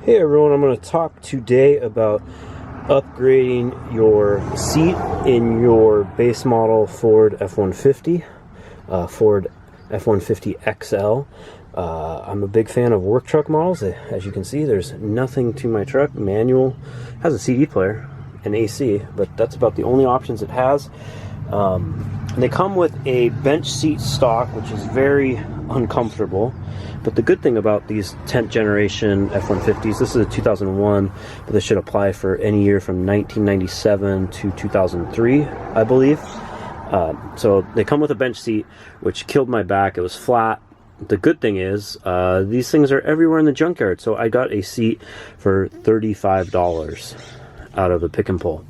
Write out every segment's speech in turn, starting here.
Hey everyone, I'm going to talk today about upgrading your seat in your base model Ford F150, Ford F150 XL. I'm a big fan of work truck models. As you can see, there's nothing to my truck. Manual, has a CD player and AC, but that's about the only options it has. They come with a bench seat stock, which is very uncomfortable. But the good thing about these 10th generation F-150s, this is a 2001, but this should apply for any year from 1997 to 2003, I believe. So they come with a bench seat, which killed my back. It was flat. The good thing is, these things are everywhere in the junkyard. So I got a seat for $35 out of a pick and pull.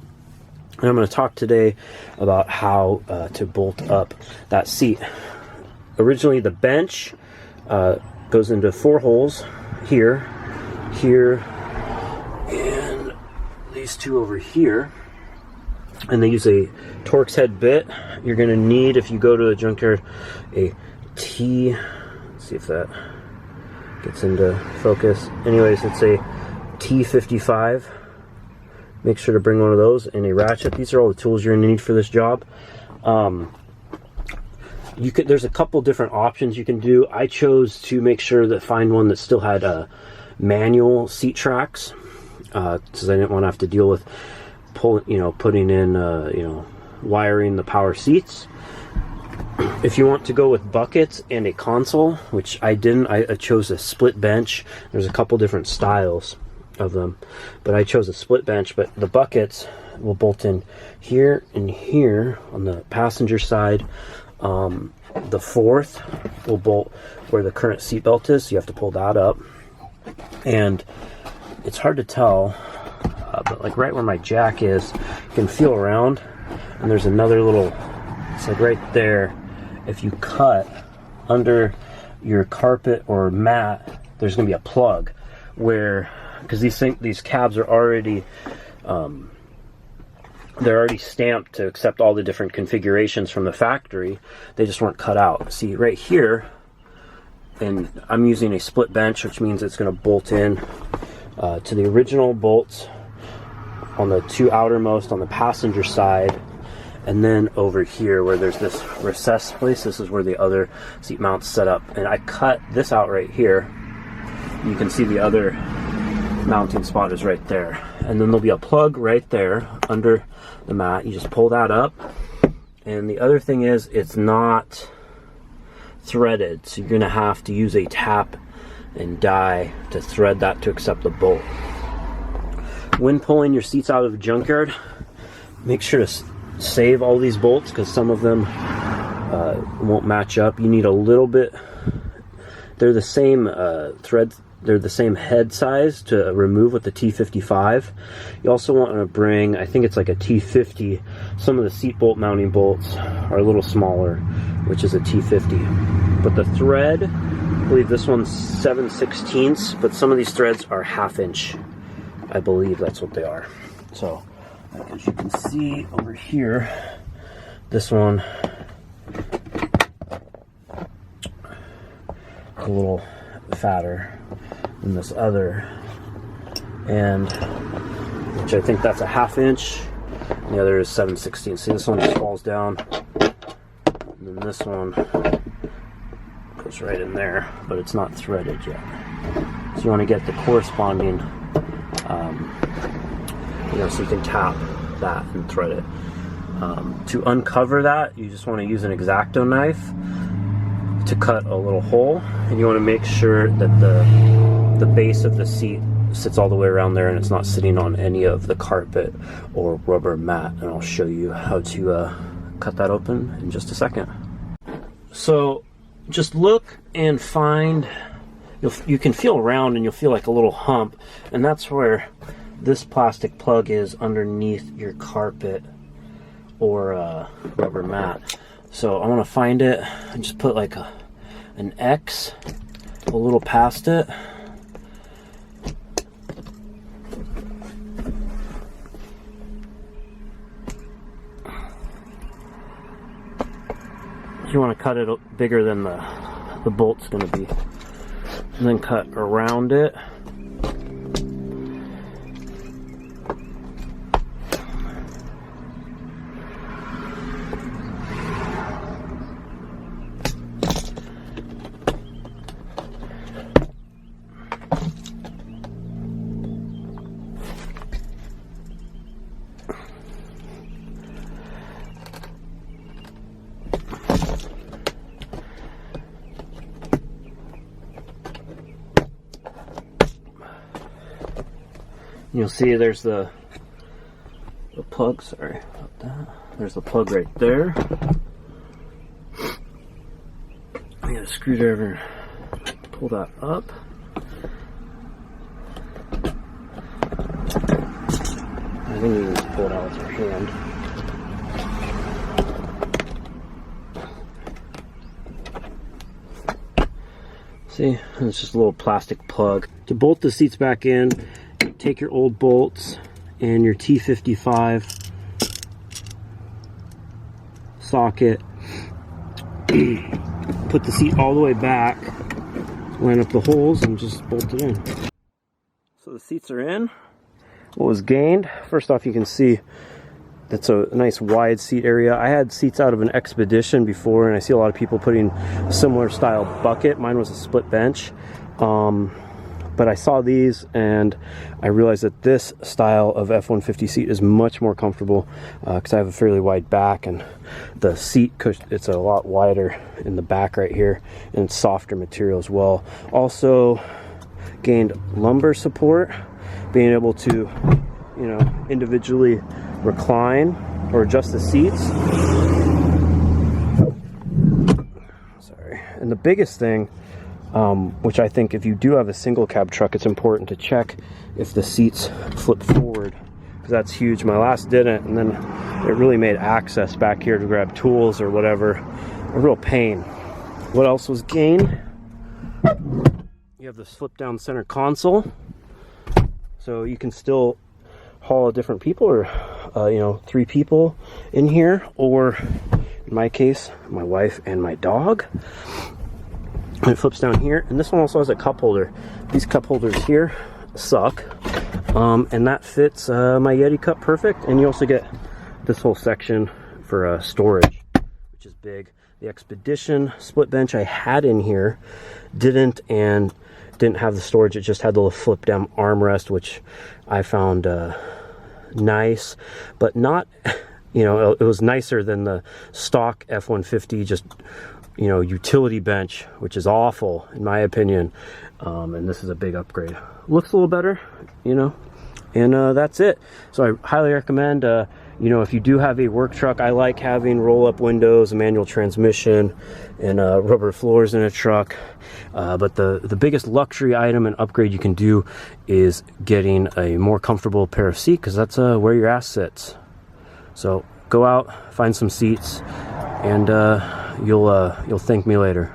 And I'm going to talk today about how to bolt up that seat. Originally, the bench goes into 4 holes, here, here, and these 2 over here. And they use a Torx head bit. You're going to need, if you go to a junkyard, a T, let's see if that gets into focus. Anyways, it's a T55. Make sure to bring one of those and a ratchet. These are all the tools you're going to need for this job. There's a couple different options you can do. I chose to make sure that find one that still had manual seat tracks, because I didn't want to have to deal with putting in wiring the power seats. If you want to go with buckets and a console, which I didn't, I chose a split bench. There's a couple different styles of them, but I chose a split bench. But the buckets will bolt in here and here on the passenger side. The 4th will bolt where the current seat belt is, so you have to pull that up. And it's hard to tell, but like right where my jack is, you can feel around, and there's another little, it's like right there. If you cut under your carpet or mat, there's going to be a plug where, because these cabs are already they're already stamped to accept all the different configurations from the factory. They just weren't cut out. See right here, and I'm using a split bench, which means it's going to bolt in to the original bolts on the 2 outermost on the passenger side, and then over here where there's this recess place, this is where the other seat mount's set up. And I cut this out right here. You can see the other mounting spot is right there, and then there'll be a plug right there under the mat. You just pull that up, and the other thing is it's not threaded, so you're gonna have to use a tap and die to thread that to accept the bolt. When pulling your seats out of the junkyard, make sure to save all these bolts, because some of them won't match up. You need a little bit, they're the same threads. They're the same head size to remove with the T55. You also want to bring, I think it's like a T50. Some of the seat bolt mounting bolts are a little smaller, which is a T50. But the thread, I believe this one's 7/16, but some of these threads are 1/2 inch. I believe that's what they are. So, as you can see over here, this one, a little fatter than this other, and which I think that's a 1/2 inch, and the other is 7/16. See, this one just falls down, and then this one goes right in there, but it's not threaded yet. So you want to get the corresponding, so you can tap that and thread it. To uncover that, you just want to use an X-Acto knife to cut a little hole, and you want to make sure that the base of the seat sits all the way around there and it's not sitting on any of the carpet or rubber mat. And I'll show you how to cut that open in just a second. So just look and find, you can feel around and you'll feel like a little hump, and that's where this plastic plug is underneath your carpet or rubber mat. So I want to find it and just put like an X a little past it. You want to cut it bigger than the bolt's going to be. And then cut around it. You'll see there's the plug, sorry about that. There's the plug right there. I got a screwdriver, pull that up. I think you can pull it out with your hand. See, it's just a little plastic plug. To bolt the seats back in, take your old bolts and your T55 socket, put the seat all the way back, line up the holes, and just bolt it in. So the seats are in. What was gained? First off, you can see that's a nice wide seat area. I had seats out of an Expedition before, and I see a lot of people putting a similar style bucket. Mine was a split bench. But I saw these and I realized that this style of F-150 seat is much more comfortable because I have a fairly wide back, and the seat cushion, it's a lot wider in the back right here, and it's softer material as well. Also gained lumbar support, being able to, you know, individually recline or adjust the seats. Sorry. And the biggest thing, which I think if you do have a single cab truck, it's important to check if the seats flip forward, because that's huge. My last didn't, and then it really made access back here to grab tools or whatever a real pain. What else was gained? You have this flip down center console, so you can still haul different people, or you know, 3 people in here, or in my case, my wife and my dog. And it flips down here, and this one also has a cup holder. These cup holders here suck, and that fits my Yeti cup perfect. And you also get this whole section for storage, which is big. The Expedition split bench I had in here didn't have the storage. It just had the little flip down armrest, which I found nice, but not, you know, it was nicer than the stock F-150 just, you know, utility bench, which is awful in my opinion. And this is a big upgrade. Looks a little better, you know, and that's it. So I highly recommend, you know, if you do have a work truck, I like having roll-up windows, a manual transmission, and rubber floors in a truck. But the biggest luxury item and upgrade you can do is getting a more comfortable pair of seats, because that's where your ass sits. So go out, find some seats, and you'll thank me later.